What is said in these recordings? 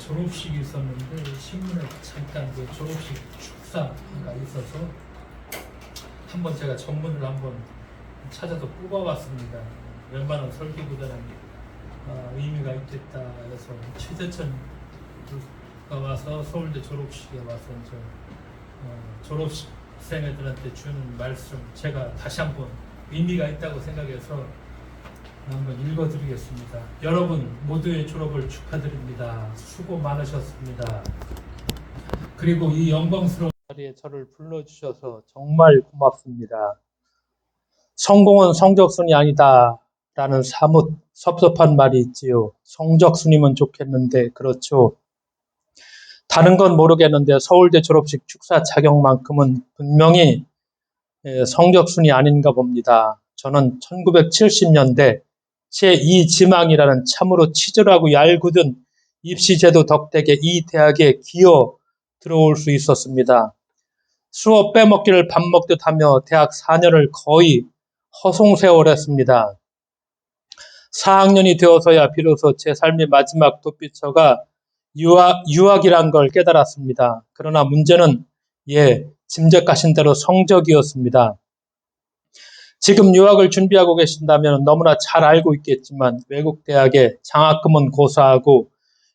졸업식이 있었는데 신문에 잠깐 그 졸업식 축사가 있어서 한번 제가 전문을 한번 찾아서 뽑아봤습니다. 웬만한 설교보다는 의미가 있겠다 해서 최재천가 와서 서울대 졸업식에 와서 졸업생애들한테 주는 말씀 제가 다시 한번 의미가 있다고 생각해서 한번 읽어드리겠습니다. 여러분 모두의 졸업을 축하드립니다. 수고 많으셨습니다. 그리고 이 영광스러운 자리에 저를 불러주셔서 정말 고맙습니다. 성공은 성적순이 아니다 라는 사뭇 섭섭한 말이 있지요. 성적순이면 좋겠는데 그렇죠. 다른 건 모르겠는데 서울대 졸업식 축사 자격만큼은 분명히 성적순이 아닌가 봅니다. 저는 1970년대 제2지망이라는 참으로 치졸하고 얄궂은 입시제도 덕택에 이 대학에 기어 들어올 수 있었습니다. 수업 빼먹기를 밥 먹듯 하며 대학 4년을 거의 허송세월했습니다. 4학년이 되어서야 비로소 제 삶의 마지막 도피처가 유학이란 걸 깨달았습니다. 그러나 문제는 짐작하신 대로 성적이었습니다. 지금 유학을 준비하고 계신다면 너무나 잘 알고 있겠지만 외국 대학에 장학금은 고사하고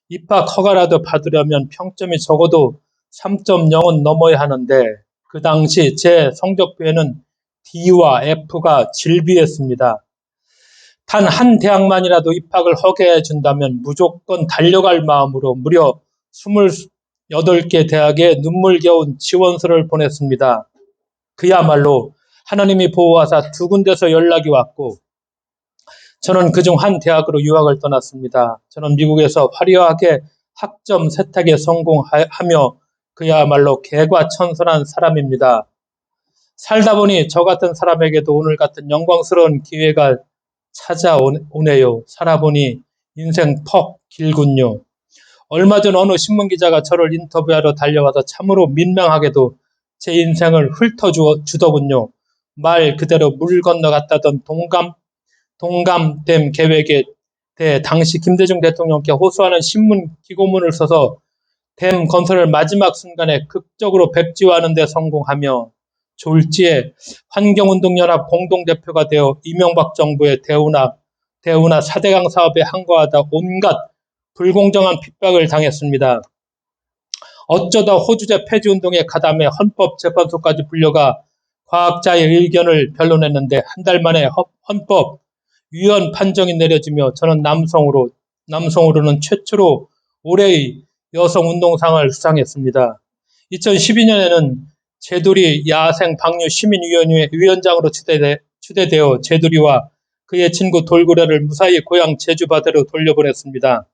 입학 허가라도 받으려면 평점이 적어도 3.0은 넘어야 하는데 그 당시 제 성적표에는 D와 F가 질비했습니다. 단 한 대학만이라도 입학을 허가해 준다면 무조건 달려갈 마음으로 무려 28개 대학에 눈물겨운 지원서를 보냈습니다. 그야말로 하나님이 보호하사 두 군데서 연락이 왔고 저는 그중 한 대학으로 유학을 떠났습니다. 저는 미국에서 화려하게 학점 세탁에 성공하며 그야말로 개과천선한 사람입니다. 살다 보니 저 같은 사람에게도 오늘 같은 영광스러운 기회가 찾아오네요. 살아보니 인생 퍽 길군요. 얼마 전 어느 신문기자가 저를 인터뷰하러 달려와서 참으로 민망하게도 제 인생을 훑어주더군요. 말 그대로 물 건너갔다던 동감댐 계획에 대해 당시 김대중 대통령께 호소하는 신문 기고문을 써서 댐 건설을 마지막 순간에 극적으로 백지화하는 데 성공하며 졸지에 환경운동연합 공동대표가 되어 이명박 정부의 대우나 4대강 사업에 항거하다 온갖 불공정한 핍박을 당했습니다. 어쩌다 호주제 폐지운동에 가담해 헌법재판소까지 불려가 과학자의 의견을 변론했는데 한 달 만에 헌법 위헌 판정이 내려지며 저는 남성으로는 최초로 올해의 여성운동상을 수상했습니다. 2012년에는 제두리 야생 방류 시민위원회 위원장으로 추대되어 제두리와 그의 친구 돌고래를 무사히 고향 제주바다로 돌려보냈습니다.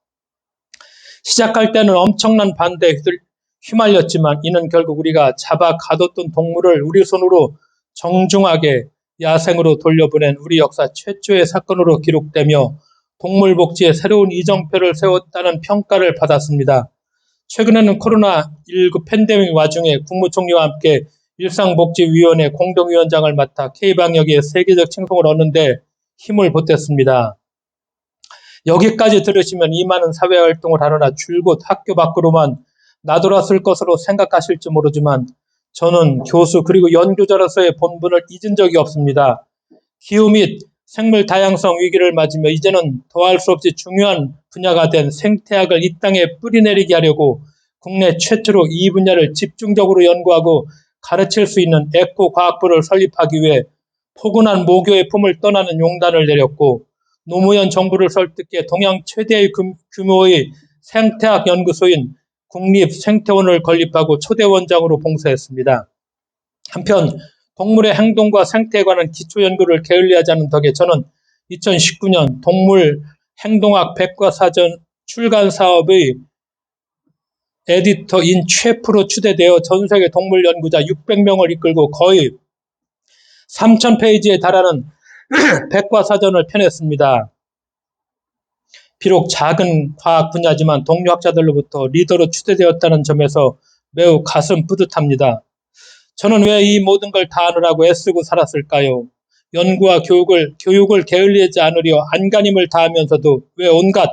시작할 때는 엄청난 반대에 휘말렸지만 이는 결국 우리가 잡아 가뒀던 동물을 우리 손으로 정중하게 야생으로 돌려보낸 우리 역사 최초의 사건으로 기록되며 동물복지에 새로운 이정표를 세웠다는 평가를 받았습니다. 최근에는 코로나19 팬데믹 와중에 국무총리와 함께 일상복지위원회 공동위원장을 맡아 K방역의 세계적 칭송을 얻는데 힘을 보탰습니다. 여기까지 들으시면 이 많은 사회활동을 하느라 줄곧 학교 밖으로만 나돌았을 것으로 생각하실지 모르지만 저는 교수 그리고 연구자로서의 본분을 잊은 적이 없습니다. 기후 및 생물 다양성 위기를 맞으며 이제는 더할 수 없이 중요한 분야가 된 생태학을 이 땅에 뿌리내리게 하려고 국내 최초로 이 분야를 집중적으로 연구하고 가르칠 수 있는 에코과학부를 설립하기 위해 포근한 모교의 품을 떠나는 용단을 내렸고 노무현 정부를 설득해 동양 최대의 규모의 생태학 연구소인 국립생태원을 건립하고 초대 원장으로 봉사했습니다. 한편 동물의 행동과 생태에 관한 기초 연구를 게을리하지 않은 덕에 저는 2019년 동물 행동학 백과사전 출간 사업의 에디터인 최프로 추대되어 전세계 동물 연구자 600명을 이끌고 거의 3,000페이지에 달하는 백과사전을 펴냈습니다. 비록 작은 과학 분야지만 동료 학자들로부터 리더로 추대되었다는 점에서 매우 가슴 뿌듯합니다. 저는 왜 이 모든 걸 다 하느라고 애쓰고 살았을까요? 연구와 교육을 게을리하지 않으려 안간힘을 다하면서도 왜 온갖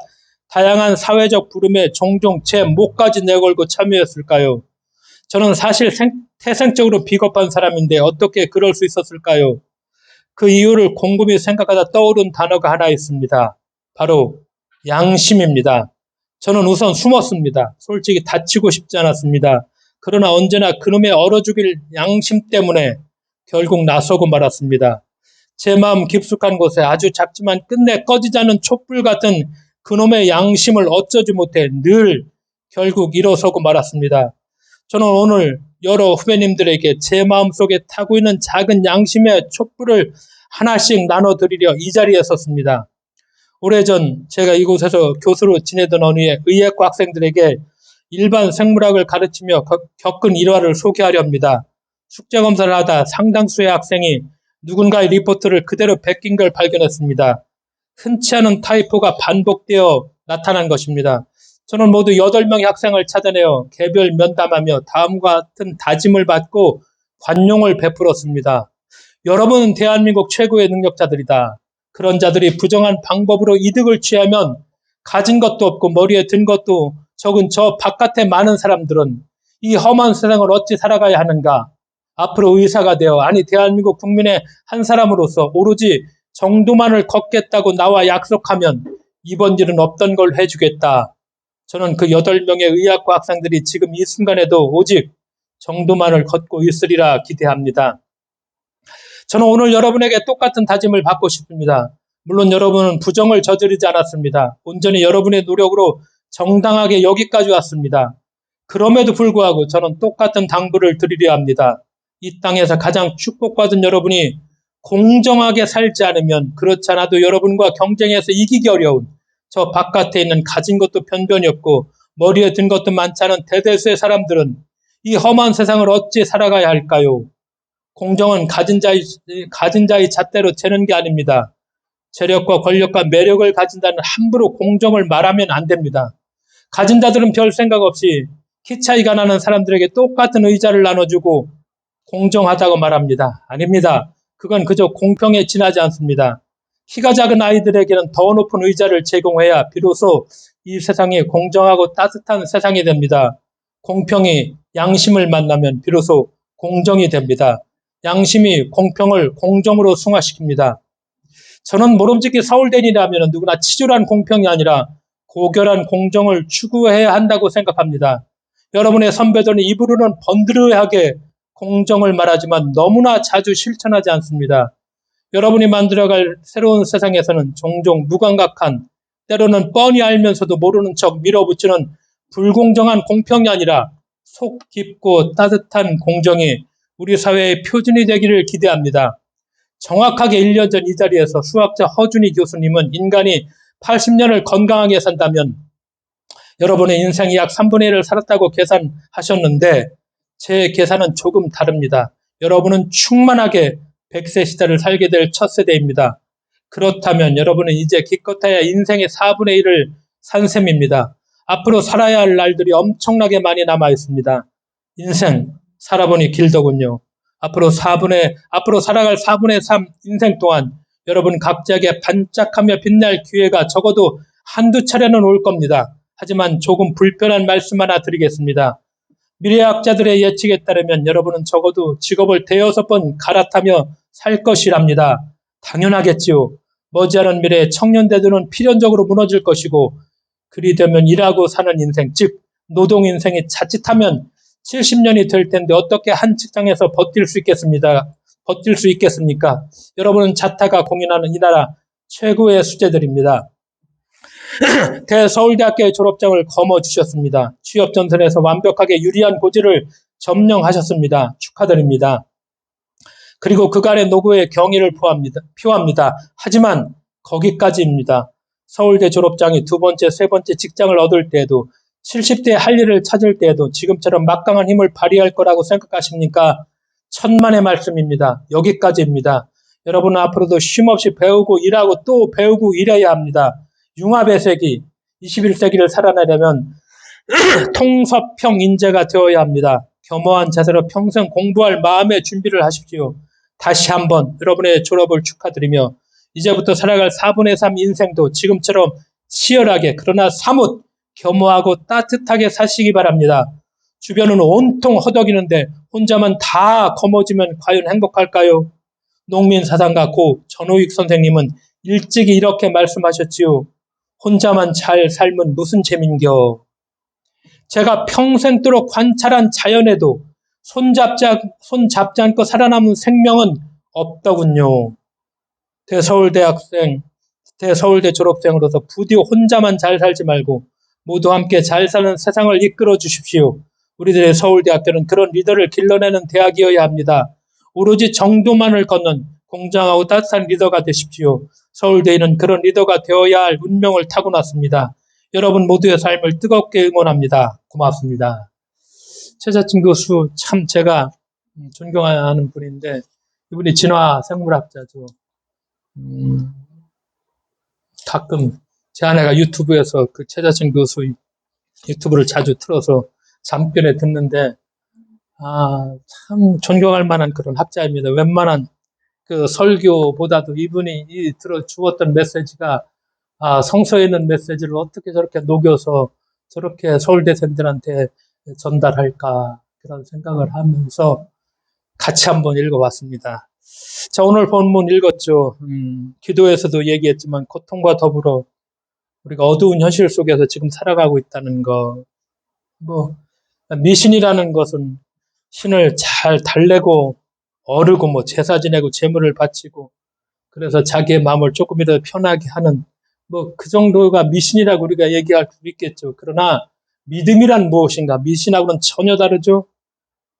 다양한 사회적 부름에 종종 제 목까지 내걸고 참여했을까요? 저는 사실 태생적으로 비겁한 사람인데 어떻게 그럴 수 있었을까요? 그 이유를 곰곰이 생각하다 떠오른 단어가 하나 있습니다. 바로 양심입니다. 저는 우선 숨었습니다. 솔직히 다치고 싶지 않았습니다. 그러나 언제나 그놈의 얼어 죽일 양심 때문에 결국 나서고 말았습니다. 제 마음 깊숙한 곳에 아주 작지만 끝내 꺼지지 않는 촛불 같은 그놈의 양심을 어쩌지 못해 늘 결국 일어서고 말았습니다. 저는 오늘 여러 후배님들에게 제 마음속에 타고 있는 작은 양심의 촛불을 하나씩 나눠드리려 이 자리에 섰습니다. 오래전 제가 이곳에서 교수로 지내던 어느 의예과 학생들에게 일반 생물학을 가르치며 겪은 일화를 소개하려 합니다. 숙제검사를 하다 상당수의 학생이 누군가의 리포트를 그대로 베낀 걸 발견했습니다. 흔치 않은 타이포가 반복되어 나타난 것입니다. 저는 모두 8명의 학생을 찾아내어 개별 면담하며 다음과 같은 다짐을 받고 관용을 베풀었습니다. 여러분은 대한민국 최고의 능력자들이다. 그런 자들이 부정한 방법으로 이득을 취하면 가진 것도 없고 머리에 든 것도 적은 저 바깥의 많은 사람들은 이 험한 세상을 어찌 살아가야 하는가? 앞으로 의사가 되어 아니 대한민국 국민의 한 사람으로서 오로지 정도만을 걷겠다고 나와 약속하면 이번 일은 없던 걸 해주겠다. 저는 그 8명의 의학과 학생들이 지금 이 순간에도 오직 정도만을 걷고 있으리라 기대합니다. 저는 오늘 여러분에게 똑같은 다짐을 받고 싶습니다. 물론 여러분은 부정을 저지르지 않았습니다. 온전히 여러분의 노력으로 정당하게 여기까지 왔습니다. 그럼에도 불구하고 저는 똑같은 당부를 드리려 합니다. 이 땅에서 가장 축복받은 여러분이 공정하게 살지 않으면 그렇지 않아도 여러분과 경쟁해서 이기기 어려운 저 바깥에 있는 가진 것도 변변이 없고 머리에 든 것도 많지 않은 대다수의 사람들은 이 험한 세상을 어찌 살아가야 할까요? 공정은 가진 자의 잣대로 재는 게 아닙니다. 재력과 권력과 매력을 가진 자는 함부로 공정을 말하면 안 됩니다. 가진 자들은 별 생각 없이 키 차이가 나는 사람들에게 똑같은 의자를 나눠주고 공정하다고 말합니다. 아닙니다. 그건 그저 공평에 지나지 않습니다. 키가 작은 아이들에게는 더 높은 의자를 제공해야 비로소 이 세상이 공정하고 따뜻한 세상이 됩니다. 공평이 양심을 만나면 비로소 공정이 됩니다. 양심이 공평을 공정으로 승화시킵니다. 저는 모름지기 서울대인이라면 누구나 치졸한 공평이 아니라 고결한 공정을 추구해야 한다고 생각합니다. 여러분의 선배들은 입으로는 번드르하게 공정을 말하지만 너무나 자주 실천하지 않습니다. 여러분이 만들어갈 새로운 세상에서는 종종 무감각한, 때로는 뻔히 알면서도 모르는 척 밀어붙이는 불공정한 공평이 아니라 속 깊고 따뜻한 공정이 우리 사회의 표준이 되기를 기대합니다. 정확하게 1년 전 이 자리에서 수학자 허준희 교수님은 인간이 80년을 건강하게 산다면 여러분의 인생이 약 3분의 1을 살았다고 계산하셨는데 제 계산은 조금 다릅니다. 여러분은 충만하게 100세 시대를 살게 될 첫 세대입니다. 그렇다면 여러분은 이제 기껏해야 인생의 4분의 1을 산 셈입니다. 앞으로 살아야 할 날들이 엄청나게 많이 남아 있습니다. 인생 살아보니 길더군요. 앞으로 살아갈 4분의 3 인생 동안 여러분 각자에게 반짝하며 빛날 기회가 적어도 한두 차례는 올 겁니다. 하지만 조금 불편한 말씀 하나 드리겠습니다. 미래학자들의 예측에 따르면 여러분은 적어도 직업을 대여섯 번 갈아타며 살 것이랍니다. 당연하겠지요. 머지않은 미래에 청년대들은 필연적으로 무너질 것이고 그리 되면 일하고 사는 인생, 즉 노동 인생이 자칫하면 70년이 될 텐데 어떻게 한 직장에서 버틸 수 있겠습니까? 여러분은 자타가 공인하는 이 나라 최고의 수재들입니다. 대서울대학교의 졸업장을 거머쥐셨습니다. 취업 전선에서 완벽하게 유리한 고지를 점령하셨습니다. 축하드립니다. 그리고 그간의 노고의 경의를 표합니다. 하지만 거기까지입니다. 서울대 졸업장이 두 번째, 세 번째 직장을 얻을 때에도 70대에 할 일을 찾을 때에도 지금처럼 막강한 힘을 발휘할 거라고 생각하십니까? 천만의 말씀입니다. 여기까지입니다. 여러분은 앞으로도 쉼없이 배우고 일하고 또 배우고 일해야 합니다. 융합의 세기, 21세기를 살아내려면 통섭형 인재가 되어야 합니다. 겸허한 자세로 평생 공부할 마음의 준비를 하십시오. 다시 한번 여러분의 졸업을 축하드리며 이제부터 살아갈 4분의 3 인생도 지금처럼 치열하게 그러나 사뭇 겸허하고 따뜻하게 사시기 바랍니다. 주변은 온통 허덕이는데 혼자만 다 거머쥐면 과연 행복할까요? 농민사상가 고 전호익 선생님은 일찍이 이렇게 말씀하셨지요. 혼자만 잘 살면 무슨 재민겨. 제가 평생도록 관찰한 자연에도 손잡지 않고 살아남은 생명은 없더군요. 대서울대 졸업생으로서 부디 혼자만 잘 살지 말고 모두 함께 잘 사는 세상을 이끌어 주십시오. 우리들의 서울대학교는 그런 리더를 길러내는 대학이어야 합니다. 오로지 정도만을 걷는 공정하고 따뜻한 리더가 되십시오. 서울대는 그런 리더가 되어야 할 운명을 타고났습니다. 여러분 모두의 삶을 뜨겁게 응원합니다. 고맙습니다. 최자춘 교수 참 제가 존경하는 분인데 이분이 진화 생물학자죠. 가끔 제 아내가 유튜브에서 그 최자춘 교수 유튜브를 자주 틀어서 잠결에 듣는데 참 존경할 만한 그런 학자입니다. 웬만한 그 설교보다도 이분이 들어 주었던 메시지가 성서에 있는 메시지를 어떻게 저렇게 녹여서 저렇게 서울대생들한테 전달할까 그런 생각을 하면서 같이 한번 읽어봤습니다. 자, 오늘 본문 읽었죠. 기도에서도 얘기했지만 고통과 더불어 우리가 어두운 현실 속에서 지금 살아가고 있다는 거. 미신이라는 것은 신을 잘 달래고 어르고 제사 지내고 제물을 바치고 그래서 자기의 마음을 조금이라도 편하게 하는 그 정도가 미신이라고 우리가 얘기할 수 있겠죠. 그러나 믿음이란 무엇인가? 미신하고는 전혀 다르죠.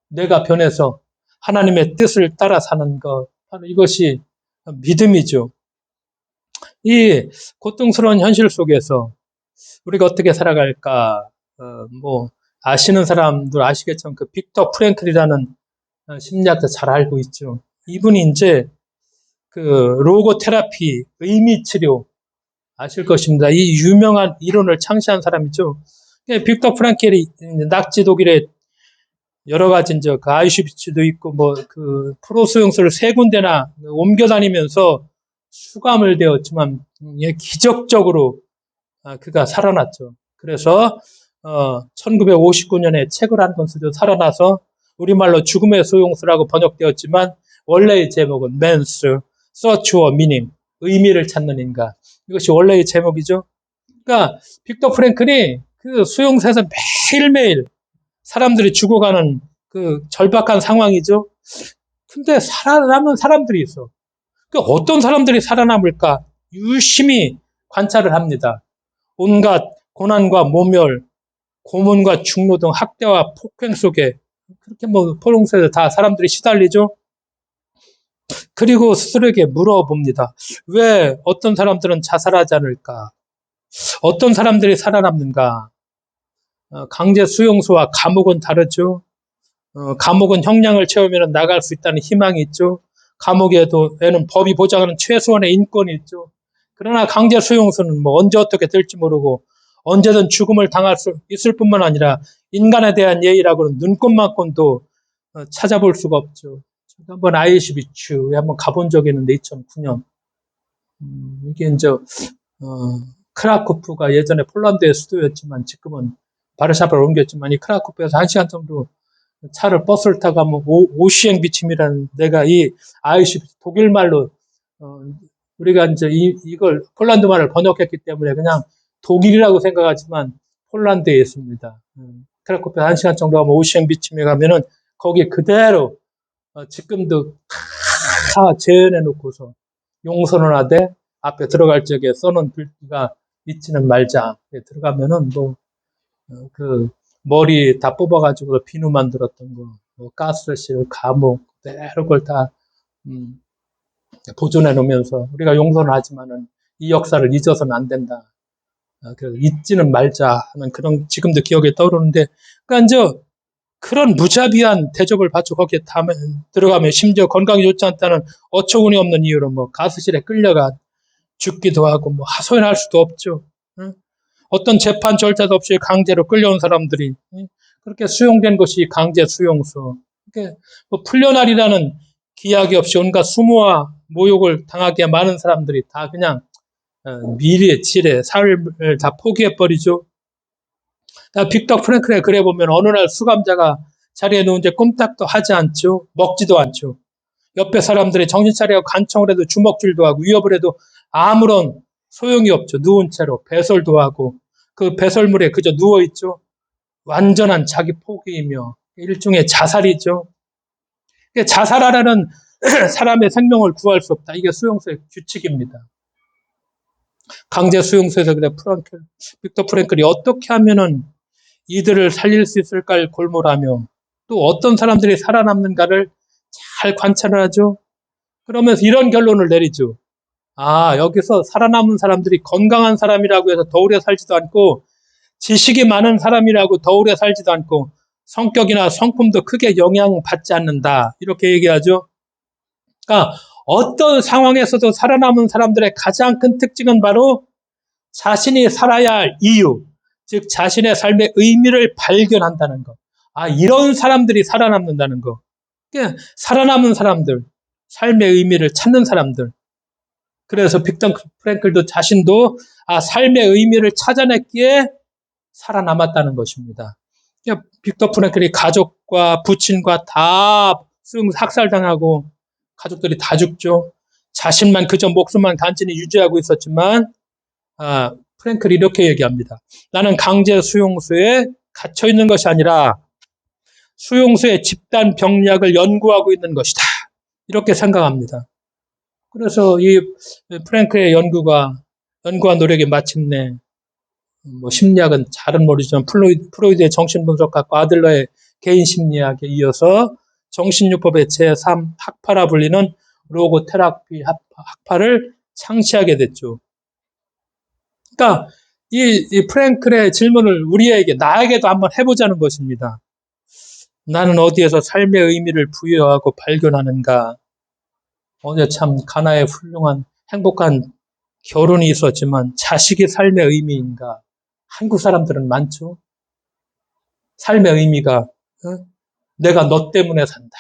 내가 변해서 하나님의 뜻을 따라 사는 것, 바로 이것이 믿음이죠. 이 고통스러운 현실 속에서 우리가 어떻게 살아갈까? 아시는 사람들 아시겠지만 그 빅터 프랭클이라는 심리학자 잘 알고 있죠. 이분이 이제 그 로고 테라피, 의미 치료 아실 것입니다. 이 유명한 이론을 창시한 사람이죠. 빅터 프랭클이 낙지 독일에 여러 가지 이제 그 아이슈비츠도 있고 그 프로 수용소를 3군데나 옮겨 다니면서 수감을 되었지만 기적적으로 그가 살아났죠. 그래서 1959년에 책을 한 권 쓰죠. 살아나서 우리말로 죽음의 수용소라고 번역되었지만 원래의 제목은 Man's Search for Meaning, 의미를 찾는 인간. 이것이 원래의 제목이죠. 그러니까 빅터 프랭클이 그 수용소에서 매일매일 사람들이 죽어가는 그 절박한 상황이죠. 근데 살아남은 사람들이 있어. 그러니까 어떤 사람들이 살아남을까 유심히 관찰을 합니다. 온갖 고난과 모멸, 고문과 중노 등 학대와 폭행 속에 그렇게 포롱새에 다 사람들이 시달리죠. 그리고 스스로에게 물어봅니다. 왜 어떤 사람들은 자살하지 않을까? 어떤 사람들이 살아남는가? 강제 수용소와 감옥은 다르죠. 감옥은 형량을 채우면 나갈 수 있다는 희망이 있죠. 감옥에는 법이 보장하는 최소한의 인권이 있죠. 그러나 강제 수용소는 언제 어떻게 될지 모르고 언제든 죽음을 당할 수 있을 뿐만 아니라 인간에 대한 예의라고는 눈꽃만큼도 찾아볼 수가 없죠. 제가 한번 아이슈비츠에 한번 가본 적이 있는데 2009년 이게 이제 크라쿠프가 예전에 폴란드의 수도였지만 지금은 바르샤바로 옮겼지만 이 크라쿠프에서 1시간 정도 버스를 타고 가면 오시행 비침이라는 데가 이 아이슈비츠 독일 말로 우리가 이제 이걸 폴란드 말을 번역했기 때문에 그냥 독일이라고 생각하지만 폴란드에 있습니다. 크라쿠프에서 1시간 정도 가면 오시행 비침에 가면은 거기 그대로 지금도 다 재현해 놓고서 용선을 하되 앞에 들어갈 적에 써놓은 글귀가 잊지는 말자. 들어가면은 그 머리 다 뽑아가지고 비누 만들었던 거, 가스실, 감옥, 그대로 그걸 다 보존해 놓으면서 우리가 용서는 하지만은 이 역사를 잊어서는 안 된다. 그래서 잊지는 말자 하는 그런 지금도 기억에 떠오르는데, 그러니까 이제 그런 무자비한 대접을 받고 거기에 들어가면 심지어 건강이 좋지 않다는 어처구니 없는 이유로 가스실에 끌려가 죽기도 하고 하소연할 수도 없죠. 어떤 재판 절차도 없이 강제로 끌려온 사람들이 그렇게 수용된 것이 강제 수용소. 풀려날이라는 기약이 없이 온갖 수모와 모욕을 당하기에 많은 사람들이 다 그냥 미래, 지뢰, 삶을 다 포기해버리죠. 빅터 프랭클의 글에 보면 어느 날 수감자가 자리에 누운 채 꼼짝도 하지 않죠. 먹지도 않죠. 옆에 사람들이 정신 차려 간청을 해도 주먹질도 하고 위협을 해도 아무런 소용이 없죠. 누운 채로 배설도 하고 그 배설물에 그저 누워있죠. 완전한 자기 포기이며 일종의 자살이죠. 자살하라는 사람의 생명을 구할 수 없다. 이게 수용소의 규칙입니다. 강제 수용소에서 그래 빅터 프랭클이 어떻게 하면은 이들을 살릴 수 있을까를 골몰하며 또 어떤 사람들이 살아남는가를 잘 관찰을 하죠. 그러면서 이런 결론을 내리죠. 여기서 살아남은 사람들이 건강한 사람이라고 해서 더 오래 살지도 않고 지식이 많은 사람이라고 더 오래 살지도 않고 성격이나 성품도 크게 영향받지 않는다. 이렇게 얘기하죠. 그러니까 어떤 상황에서도 살아남은 사람들의 가장 큰 특징은 바로 자신이 살아야 할 이유, 즉 자신의 삶의 의미를 발견한다는 것. 이런 사람들이 살아남는다는 것. 그러니까 살아남은 사람들, 삶의 의미를 찾는 사람들. 그래서 빅터 프랭클도 자신도 삶의 의미를 찾아냈기에 살아남았다는 것입니다. 그러니까 빅터 프랭클이 가족과 부친과 다 학살당하고 가족들이 다 죽죠. 자신만 그저 목숨만 간신히 유지하고 있었지만 프랭클이 이렇게 얘기합니다. 나는 강제 수용소에 갇혀 있는 것이 아니라 수용소의 집단 병력을 연구하고 있는 것이다. 이렇게 생각합니다. 그래서 이 프랭클의 연구한 노력이 마침내 심리학은 잘은 모르지만 프로이드의 정신분석학과 아들러의 개인심리학에 이어서 정신요법의 제3 학파라 불리는 로고테라피 학파를 창시하게 됐죠. 그러니까 이 프랭클의 질문을 나에게도 한번 해보자는 것입니다. 나는 어디에서 삶의 의미를 부여하고 발견하는가? 어제 참 가나의 훌륭한 행복한 결혼이 있었지만 자식이 삶의 의미인가? 한국 사람들은 많죠. 삶의 의미가 내가 너 때문에 산다.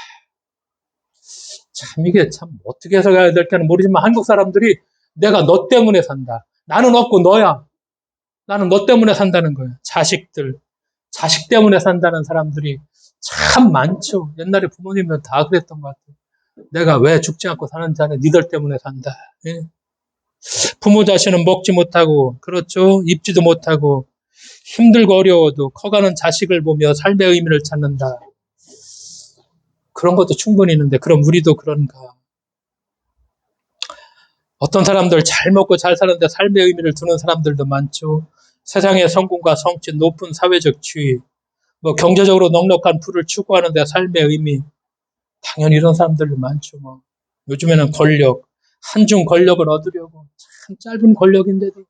참 이게 참 어떻게 해석해야 될지는 모르지만 한국 사람들이 내가 너 때문에 산다. 나는 없고 너야. 나는 너 때문에 산다는 거야. 자식 때문에 산다는 사람들이 참 많죠. 옛날에 부모님은 다 그랬던 것 같아요. 내가 왜 죽지 않고 사는지 아냐. 니들 때문에 산다. 예? 부모 자신은 먹지 못하고 그렇죠. 입지도 못하고 힘들고 어려워도 커가는 자식을 보며 삶의 의미를 찾는다. 그런 것도 충분히 있는데 그럼 우리도 그런가? 어떤 사람들 잘 먹고 잘 사는데 삶의 의미를 두는 사람들도 많죠. 세상의 성공과 성취, 높은 사회적 지위, 경제적으로 넉넉한 부를 추구하는데 삶의 의미, 당연히 이런 사람들도 많죠. 요즘에는 한중 권력을 얻으려고 참 짧은 권력인데도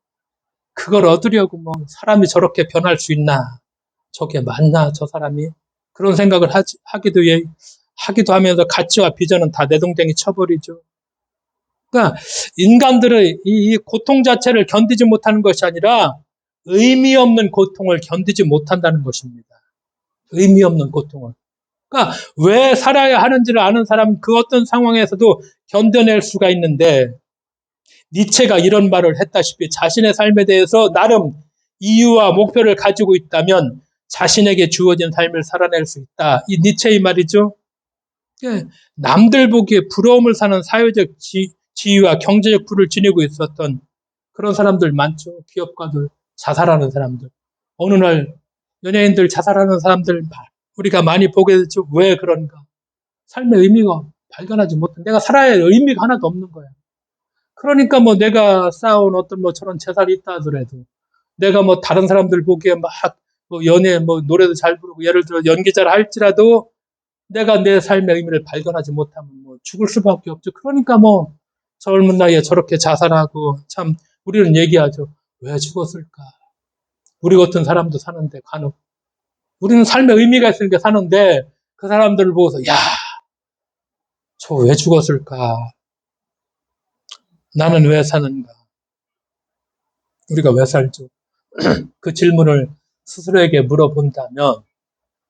그걸 얻으려고 사람이 저렇게 변할 수 있나? 저게 맞나? 저 사람이? 그런 생각을 하기도 하면서 가치와 비전은 다 내동댕이 쳐버리죠. 그러니까 인간들의 이 고통 자체를 견디지 못하는 것이 아니라 의미 없는 고통을 견디지 못한다는 것입니다. 의미 없는 고통을. 그러니까 왜 살아야 하는지를 아는 사람은 그 어떤 상황에서도 견뎌낼 수가 있는데 니체가 이런 말을 했다시피 자신의 삶에 대해서 나름 이유와 목표를 가지고 있다면 자신에게 주어진 삶을 살아낼 수 있다. 이 니체의 말이죠. 남들 보기에 부러움을 사는 사회적 지위와 경제적 부를 지니고 있었던 그런 사람들 많죠. 기업가들, 자살하는 사람들. 어느 날 연예인들 자살하는 사람들 우리가 많이 보게 되죠. 왜 그런가? 삶의 의미가 발견하지 못한 내가 살아야 할 의미가 하나도 없는 거야. 그러니까 내가 쌓아온 어떤 저런 재산이 있다 하더라도 내가 다른 사람들 보기에 연예 노래도 잘 부르고 예를 들어 연기자를 할지라도 내가 내 삶의 의미를 발견하지 못하면 죽을 수밖에 없죠. 그러니까 젊은 나이에 저렇게 자살하고 참 우리는 얘기하죠. 왜 죽었을까? 우리 같은 사람도 사는데 간혹 우리는 삶의 의미가 있으니까 사는데 그 사람들을 보고서 야, 저 왜 죽었을까? 나는 왜 사는가? 우리가 왜 살죠? 그 질문을 스스로에게 물어본다면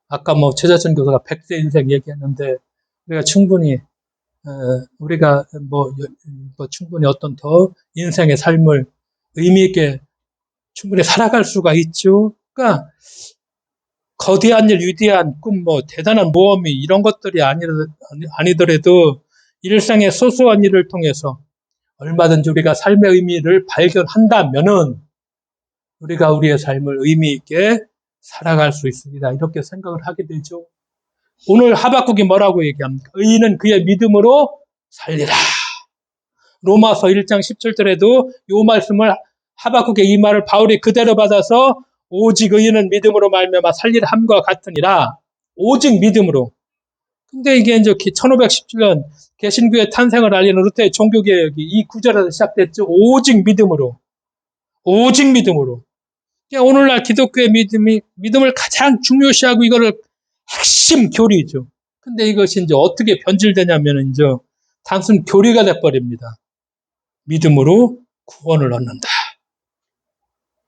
아까 최자천 교수가 100세 인생 얘기했는데 우리가 충분히 충분히 어떤 더 인생의 삶을 의미 있게 충분히 살아갈 수가 있죠. 그러니까 거대한 일, 위대한 꿈, 대단한 모험이 이런 것들이 아니더라도 일상의 소소한 일을 통해서 얼마든지 우리가 삶의 의미를 발견한다면은 우리가 우리의 삶을 의미 있게 살아갈 수 있습니다. 이렇게 생각을 하게 되죠. 오늘 하박국이 뭐라고 얘기합니까? 의인은 그의 믿음으로 살리라. 로마서 1장 17절에도 이 말씀을 하박국의 이 말을 바울이 그대로 받아서 오직 의인은 믿음으로 말미암아 살리라 함과 같으니라. 오직 믿음으로. 근데 이게 이제 1517년 개신교의 탄생을 알리는 루터의 종교개혁이 이 구절에서 시작됐죠. 오직 믿음으로. 오직 믿음으로. 그러니까 오늘날 기독교의 믿음을 가장 중요시하고 이거를 핵심 교리죠. 근데 이것이 이제 어떻게 변질되냐면 이제 단순 교리가 돼버립니다. 믿음으로 구원을 얻는다.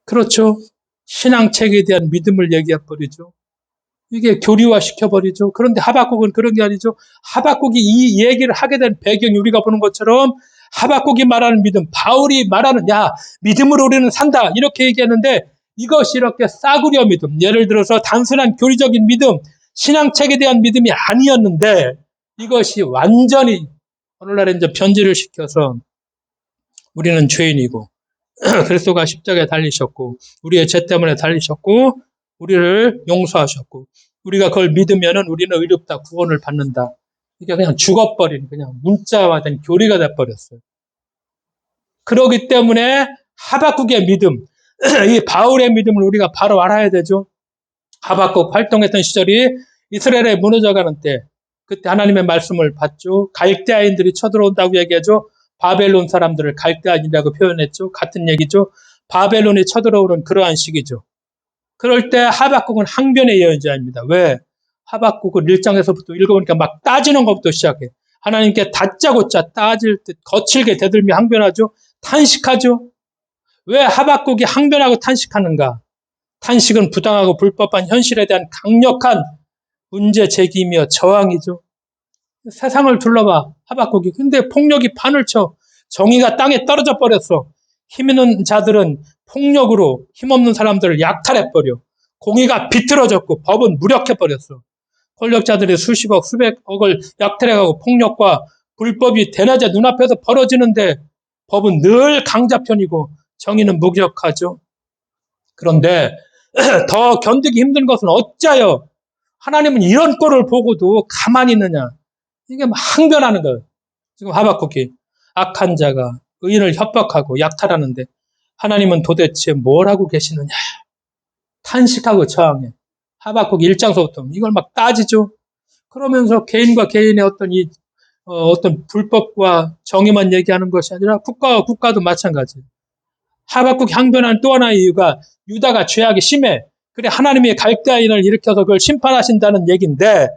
그렇죠. 신앙책에 대한 믿음을 얘기해버리죠. 이게 교리화 시켜버리죠. 그런데 하박국은 그런 게 아니죠. 하박국이 이 얘기를 하게 된 배경이 우리가 보는 것처럼 하박국이 말하는 믿음, 바울이 말하는 믿음으로 우리는 산다 이렇게 얘기하는데 이것이 이렇게 싸구려 믿음, 예를 들어서 단순한 교리적인 믿음, 신앙책에 대한 믿음이 아니었는데 이것이 완전히 오늘날에 이제 변질을 시켜서 우리는 죄인이고 그리스도가 십자가에 달리셨고 우리의 죄 때문에 달리셨고 우리를 용서하셨고 우리가 그걸 믿으면은 우리는 의롭다 구원을 받는다. 이게 그냥 죽어버린 그냥 문자화된 교리가 돼버렸어요. 그렇기 때문에 하박국의 믿음, 이 바울의 믿음을 우리가 바로 알아야 되죠. 하박국 활동했던 시절이 이스라엘에 무너져가는 때 그때 하나님의 말씀을 받죠. 갈대아인들이 쳐들어온다고 얘기하죠. 바벨론 사람들을 갈대아인이라고 표현했죠. 같은 얘기죠. 바벨론이 쳐들어오는 그러한 시기죠. 그럴 때 하박국은 항변의 예언자입니다. 왜? 하박국은 1장에서부터 읽어보니까 막 따지는 것부터 시작해. 하나님께 다짜고짜 따질 듯 거칠게 대들며 항변하죠. 탄식하죠. 왜 하박국이 항변하고 탄식하는가? 탄식은 부당하고 불법한 현실에 대한 강력한 문제 제기이며 저항이죠. 세상을 둘러봐 하박국이. 근데 폭력이 판을 쳐. 정의가 땅에 떨어져 버렸어. 힘 있는 자들은 폭력으로 힘없는 사람들을 약탈해버려. 공의가 비틀어졌고 법은 무력해버렸어. 권력자들이 수십억, 수백억을 약탈해가고 폭력과 불법이 대낮에 눈앞에서 벌어지는데 법은 늘 강자편이고 정의는 무력하죠. 그런데 더 견디기 힘든 것은 어찌하여 하나님은 이런 꼴을 보고도 가만히 있느냐. 이게 항변하는 거예요. 지금 하박국이 악한 자가 의인을 협박하고 약탈하는데 하나님은 도대체 뭘 하고 계시느냐. 탄식하고 저항해. 하박국 1장서부터 이걸 막 따지죠. 그러면서 개인과 개인의 어떤 불법과 정의만 얘기하는 것이 아니라 국가와 국가도 마찬가지. 하박국이 항변하는 또 하나의 이유가 유다가 죄악이 심해. 그래 하나님이 갈대아인을 일으켜서 그걸 심판하신다는 얘기인데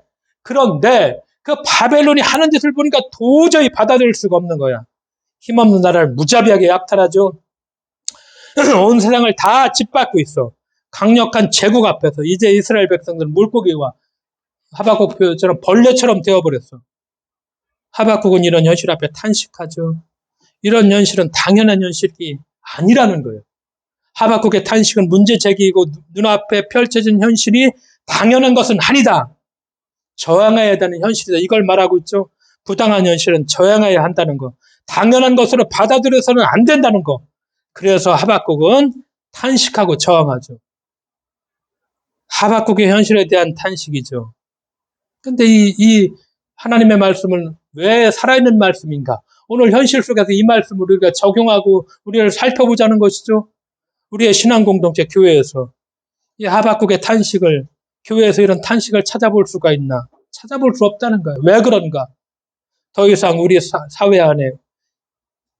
그런데 그 바벨론이 하는 짓을 보니까 도저히 받아들일 수가 없는 거야. 힘없는 나라를 무자비하게 약탈하죠. 온 세상을 다 짓밟고 있어. 강력한 제국 앞에서 이제 이스라엘 백성들은 물고기와 하박국 표현처럼 벌레처럼 되어버렸어. 하박국은 이런 현실 앞에 탄식하죠. 이런 현실은 당연한 현실이 아니라는 거예요. 하박국의 탄식은 문제 제기이고 눈앞에 펼쳐진 현실이 당연한 것은 아니다. 저항해야 되는 현실이다. 이걸 말하고 있죠. 부당한 현실은 저항해야 한다는 거. 당연한 것으로 받아들여서는 안 된다는 거. 그래서 하박국은 탄식하고 저항하죠. 하박국의 현실에 대한 탄식이죠. 근데 이 하나님의 말씀은 왜 살아있는 말씀인가? 오늘 현실 속에서 이 말씀을 우리가 적용하고 우리를 살펴보자는 것이죠. 우리의 신앙 공동체 교회에서 이 하박국의 탄식을 교회에서 이런 탄식을 찾아볼 수가 있나? 찾아볼 수 없다는 거예요. 왜 그런가? 더 이상 우리 사회 안에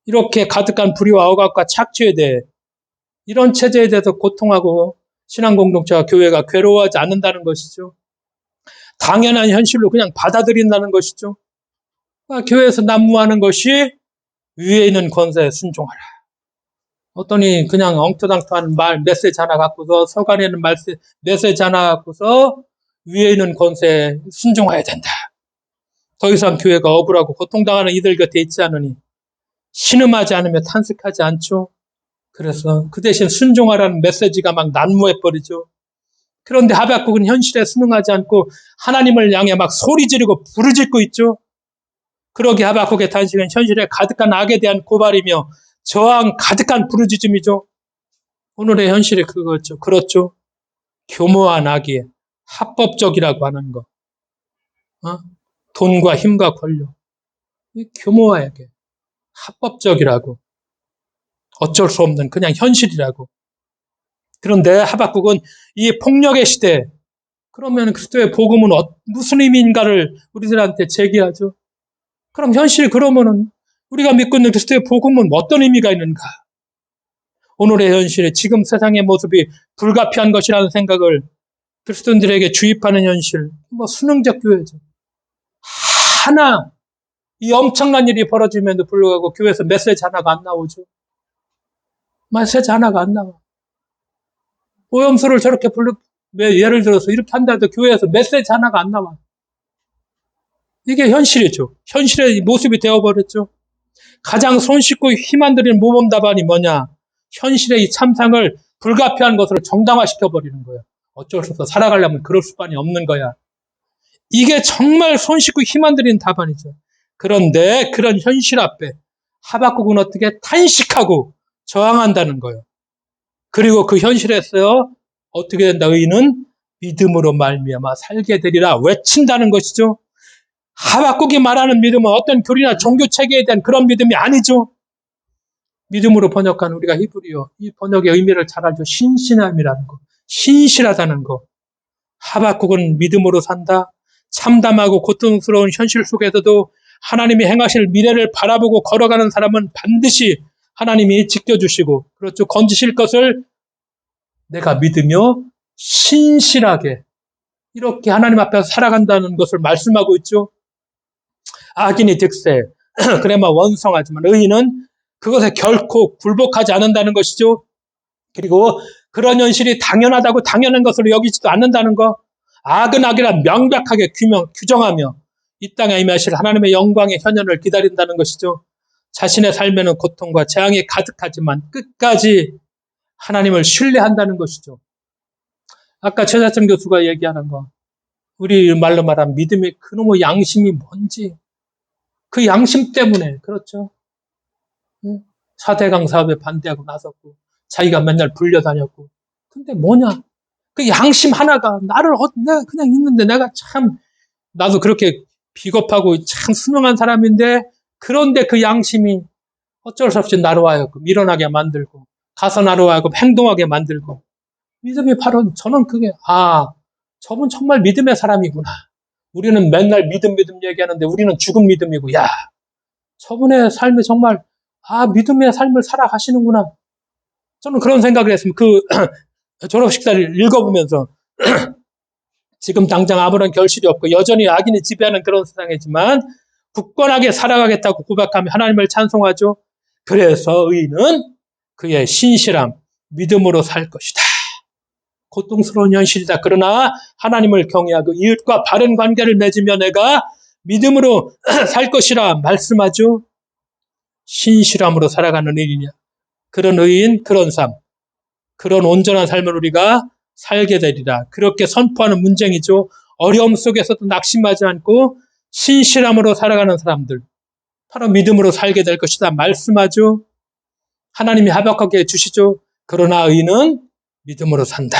이렇게 가득한 불의와 억압과 착취에 대해 이런 체제에 대해서 고통하고 신앙 공동체와 교회가 괴로워하지 않는다는 것이죠. 당연한 현실로 그냥 받아들인다는 것이죠. 교회에서 난무하는 것이 위에 있는 권세에 순종하라. 어떠니 그냥 엉터당터한 말 메시지 하나 갖고서 서간에는 메시지 하나 갖고서 위에 있는 권세에 순종해야 된다. 더 이상 교회가 억울하고 고통당하는 이들 곁에 있지 않으니 신음하지 않으며 탄식하지 않죠. 그래서 그 대신 순종하라는 메시지가 막 난무해버리죠. 그런데 하박국은 현실에 순응하지 않고 하나님을 향해 막 소리 지르고 부르짖고 있죠. 그러기 하박국의 탄식은 현실에 가득한 악에 대한 고발이며 저항 가득한 부르짖음이죠. 오늘의 현실이 그거죠. 그렇죠. 교묘한 악이 합법적이라고 하는 거. 돈과 힘과 권력. 교묘하게 합법적이라고. 어쩔 수 없는 그냥 현실이라고. 그런데 하박국은 이 폭력의 시대, 그러면 그리스도의 복음은 무슨 의미인가를 우리들한테 제기하죠. 그럼 현실 그러면은 우리가 믿고 있는 그리스도의 복음은 어떤 의미가 있는가? 오늘의 현실에 지금 세상의 모습이 불가피한 것이라는 생각을 그리스도인들에게 주입하는 현실, 수능적 교회죠. 하나 이 엄청난 일이 벌어지면도 불구하고 교회에서 메시지 하나가 안 나오죠. 메시지 하나가 안 나와. 오염수를 저렇게 예를 들어서 이렇게 한다 해도 교회에서 메시지 하나가 안 나와. 이게 현실이죠. 현실의 모습이 되어버렸죠. 가장 손쉽고 힘 안 들이는 모범 답안이 뭐냐? 현실의 이 참상을 불가피한 것으로 정당화시켜버리는 거예요. 어쩔 수 없어. 살아가려면 그럴 수밖에 없는 거야. 이게 정말 손쉽고 힘 안 들이는 답안이죠. 그런데 그런 현실 앞에 하박국은 어떻게 탄식하고 저항한다는 거예요. 그리고 그 현실에서 어떻게 된다? 의인은 믿음으로 말미암아 살게 되리라 외친다는 것이죠. 하박국이 말하는 믿음은 어떤 교리나 종교 체계에 대한 그런 믿음이 아니죠. 믿음으로 번역한 우리가 히브리어, 이 번역의 의미를 잘 알죠. 신실함이라는 거, 신실하다는 거. 하박국은 믿음으로 산다. 참담하고 고통스러운 현실 속에서도 하나님이 행하실 미래를 바라보고 걸어가는 사람은 반드시 하나님이 지켜주시고, 그렇죠. 건지실 것을 내가 믿으며 신실하게 이렇게 하나님 앞에서 살아간다는 것을 말씀하고 있죠. 악인이 득세, 그래마 원성하지만 의인은 그것에 결코 굴복하지 않는다는 것이죠. 그리고 그런 현실이 당연하다고 당연한 것으로 여기지도 않는다는 거. 악은 악이라 명백하게 규정하며 이 땅에 임하실 하나님의 영광의 현현을 기다린다는 것이죠. 자신의 삶에는 고통과 재앙이 가득하지만 끝까지 하나님을 신뢰한다는 것이죠. 아까 최자천 교수가 얘기하는 거, 우리 말로 말하면 믿음의 그놈의 양심이 뭔지, 그 양심 때문에, 그렇죠. 4대강 사업에 반대하고 나섰고, 자기가 맨날 불려다녔고. 근데 뭐냐? 그 양심 하나가 내가 그냥 있는데 내가 참, 나도 그렇게 비겁하고 참 순응한 사람인데, 그런데 그 양심이 어쩔 수 없이 나로 하여금 일어나게 만들고, 가서 나로 하여금 행동하게 만들고, 믿음이 바로, 저는 그게, 저분 정말 믿음의 사람이구나. 우리는 맨날 믿음 얘기하는데 우리는 죽은 믿음이고, 야, 저분의 삶이 정말, 믿음의 삶을 살아가시는구나. 저는 그런 생각을 했습니다. 그 졸업식사를 읽어보면서 지금 당장 아무런 결실이 없고 여전히 악인이 지배하는 그런 세상이지만 굳건하게 살아가겠다고 고백하며 하나님을 찬송하죠. 그래서 의인은 그의 신실함, 믿음으로 살 것이다. 고통스러운 현실이다. 그러나 하나님을 경외하고 이웃과 바른 관계를 맺으며 내가 믿음으로 살 것이라 말씀하죠. 신실함으로 살아가는 의인이야. 그런 의인, 그런 삶, 그런 온전한 삶을 우리가 살게 되리라. 그렇게 선포하는 문쟁이죠. 어려움 속에서도 낙심하지 않고 신실함으로 살아가는 사람들, 바로 믿음으로 살게 될 것이다. 말씀하죠. 하나님이 하박국에게 주시죠. 그러나 의인은 믿음으로 산다.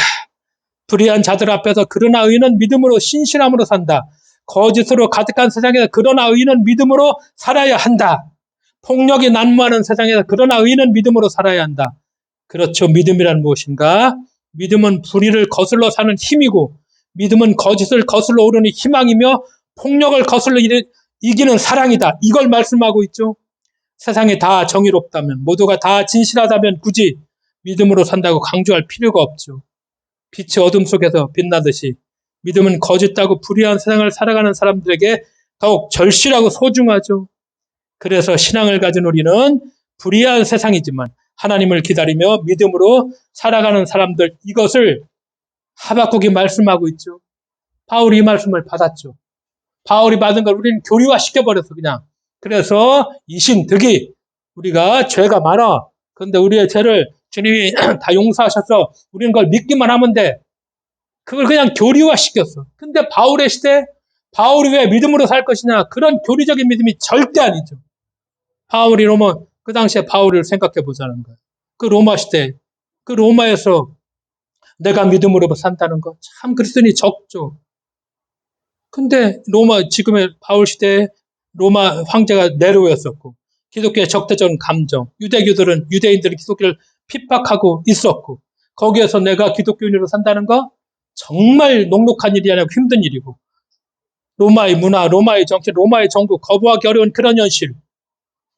불의한 자들 앞에서 그러나 의인은 믿음으로 신실함으로 산다. 거짓으로 가득한 세상에서 그러나 의인은 믿음으로 살아야 한다. 폭력이 난무하는 세상에서 그러나 의인은 믿음으로 살아야 한다. 그렇죠. 믿음이란 무엇인가? 믿음은 불의를 거슬러 사는 힘이고, 믿음은 거짓을 거슬러 오르는 희망이며, 폭력을 거슬러 이기는 사랑이다. 이걸 말씀하고 있죠. 세상이 다 정의롭다면, 모두가 다 진실하다면 굳이 믿음으로 산다고 강조할 필요가 없죠. 빛이 어둠 속에서 빛나듯이 믿음은 거짓다고 불의한 세상을 살아가는 사람들에게 더욱 절실하고 소중하죠. 그래서 신앙을 가진 우리는 불의한 세상이지만 하나님을 기다리며 믿음으로 살아가는 사람들, 이것을 하박국이 말씀하고 있죠. 바울이 이 말씀을 받았죠. 바울이 받은 걸 우리는 교리화시켜버렸어, 그냥. 그래서 이신득이 우리가 죄가 많아. 그런데 우리의 죄를 주님이 다 용서하셔서 우리는 그걸 믿기만 하면 돼. 그걸 그냥 교리화시켰어. 근데 바울의 시대, 바울이 왜 믿음으로 살 것이냐? 그런 교리적인 믿음이 절대 아니죠. 바울이 그 당시에 바울을 생각해 보자는 거예요. 그 로마 시대, 그 로마에서 내가 믿음으로 산다는 거, 참 그리스도인이 적죠. 근데 지금의 바울 시대에 로마 황제가 네로였었고, 기독교의 적대적인 감정, 유대인들은 기독교를 핍박하고 있었고, 거기에서 내가 기독교인으로 산다는 거, 정말 녹록한 일이 아니고 힘든 일이고, 로마의 문화, 로마의 정치, 로마의 정부, 거부하기 어려운 그런 현실,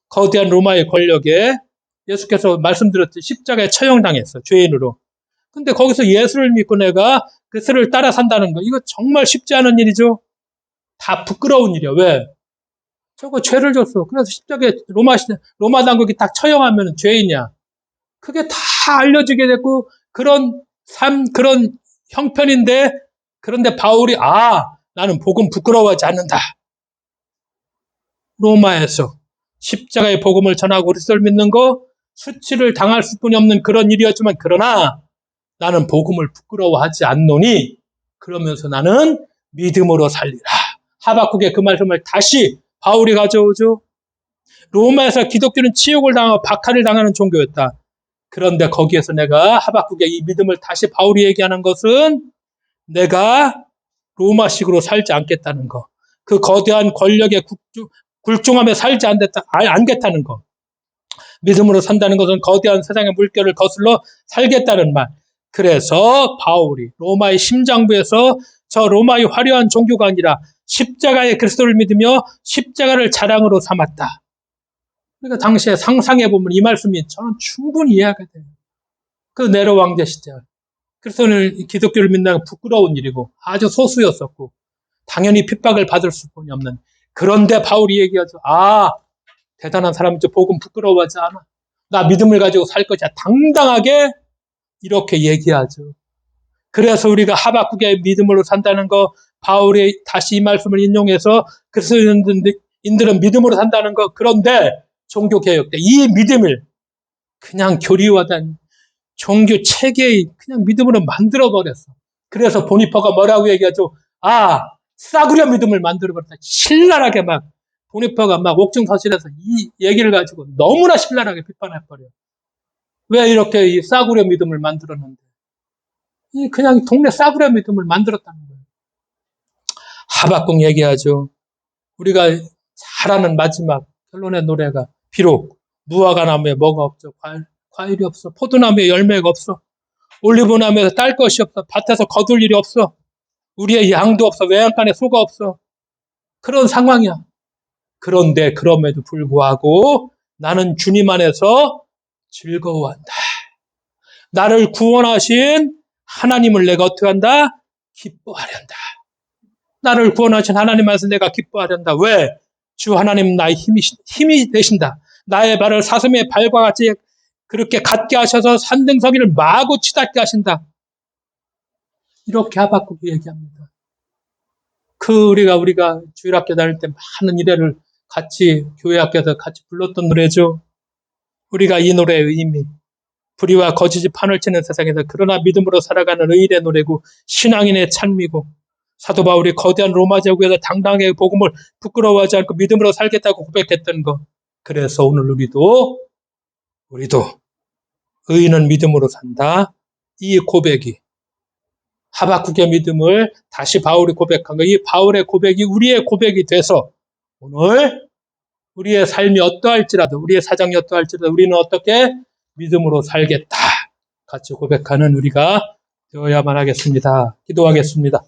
거대한 로마의 권력에 예수께서 말씀드렸듯이 십자가에 처형당했어, 죄인으로. 근데 거기서 예수를 믿고 내가 그리스도를 따라 산다는 거, 이거 정말 쉽지 않은 일이죠. 다 부끄러운 일이야. 왜? 저거 죄를 줬어. 그래서 십자가에 로마 당국이 딱 처형하면 죄인이야. 그게 다 알려지게 됐고, 그런 형편인데, 그런데 바울이, 나는 복음 부끄러워하지 않는다. 로마에서 십자가의 복음을 전하고 그리스도를 믿는 거, 수치를 당할 수뿐이 없는 그런 일이었지만, 그러나 나는 복음을 부끄러워하지 않노니, 그러면서 나는 믿음으로 살리라. 하박국의 그 말씀을 다시 바울이 가져오죠. 로마에서 기독교는 치욕을 당하고 박해를 당하는 종교였다. 그런데 거기에서 내가 하박국의 이 믿음을 다시 바울이 얘기하는 것은 내가 로마식으로 살지 않겠다는 거. 그 거대한 권력의 굴중함에 살지 않겠다는 거. 믿음으로 산다는 것은 거대한 세상의 물결을 거슬러 살겠다는 말. 그래서 바울이 로마의 심장부에서 저 로마의 화려한 종교가 아니라 십자가의 그리스도를 믿으며 십자가를 자랑으로 삼았다. 그러니까 당시에 상상해보면 이 말씀이 저는 충분히 이해하게 돼요. 그 네로 왕제 시절. 그리스도는 기독교를 믿는 게 부끄러운 일이고 아주 소수였었고 당연히 핍박을 받을 수뿐이 없는. 그런데 바울이 얘기하죠. 대단한 사람이죠. 복음 부끄러워하지 않아. 나 믿음을 가지고 살 것이야. 당당하게 이렇게 얘기하죠. 그래서 우리가 하박국의 믿음으로 산다는 거, 바울이 다시 이 말씀을 인용해서 그리스도인들은 믿음으로 산다는 거. 그런데 종교개혁 때 이 믿음을 그냥 교리화된 종교 체계의 그냥 믿음으로 만들어버렸어. 그래서 보니파가 뭐라고 얘기하죠? 싸구려 믿음을 만들어버렸다. 신랄하게 보니파가 옥중서실에서 이 얘기를 가지고 너무나 신랄하게 비판해버려. 왜 이렇게 이 싸구려 믿음을 만들었는데? 그냥 동네 싸구려 믿음을 만들었다는 거예요. 하박국 얘기하죠. 우리가 잘 아는 마지막 결론의 노래가 비록 무화과 나무에 뭐가 없죠. 과일이 없어. 포도나무에 열매가 없어. 올리브나무에서 딸 것이 없어. 밭에서 거둘 일이 없어. 우리의 양도 없어. 외양간에 소가 없어. 그런 상황이야. 그런데 그럼에도 불구하고 나는 주님 안에서 즐거워한다. 나를 구원하신 하나님을 내가 어떻게 한다? 기뻐하련다. 나를 구원하신 하나님 안에서 내가 기뻐하련다. 왜? 주 하나님 나의 힘이 되신다. 나의 발을 사슴의 발과 같이 그렇게 갖게 하셔서 산등성이를 마구 치닫게 하신다. 이렇게 하박국이 얘기합니다. 우리가 주일학교 다닐 때 많은 일회를 같이 교회 학교에서 같이 불렀던 노래죠. 우리가 이 노래의 의미, 불의와 거짓이 판을 치는 세상에서 그러나 믿음으로 살아가는 의인의 노래고 신앙인의 찬미고 사도 바울이 거대한 로마 제국에서 당당하게 복음을 부끄러워하지 않고 믿음으로 살겠다고 고백했던 것. 그래서 오늘 우리도 의인은 믿음으로 산다. 이 고백이 하박국의 믿음을 다시 바울이 고백한 거. 이 바울의 고백이 우리의 고백이 돼서 오늘 우리의 삶이 어떠할지라도 우리의 사정이 어떠할지라도 우리는 어떻게 믿음으로 살겠다. 같이 고백하는 우리가 되어야만 하겠습니다. 기도하겠습니다.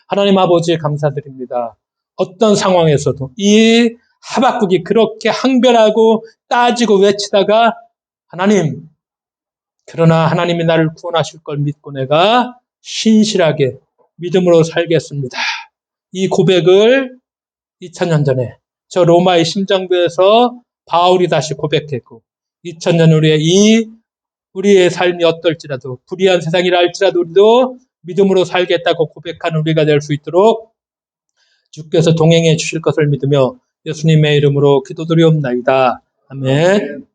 하나님 아버지 감사드립니다. 어떤 상황에서도 이 하박국이 그렇게 항변하고 따지고 외치다가 그러나 하나님이 나를 구원하실 걸 믿고 내가 신실하게 믿음으로 살겠습니다. 이 고백을 2000년 전에 저 로마의 심장부에서 바울이 다시 고백했고 2000년 후에 우리의 삶이 어떨지라도 불의한 세상이라 할지라도 우리도 믿음으로 살겠다고 고백하는 우리가 될 수 있도록 주께서 동행해 주실 것을 믿으며 예수님의 이름으로 기도드리옵나이다. 아멘.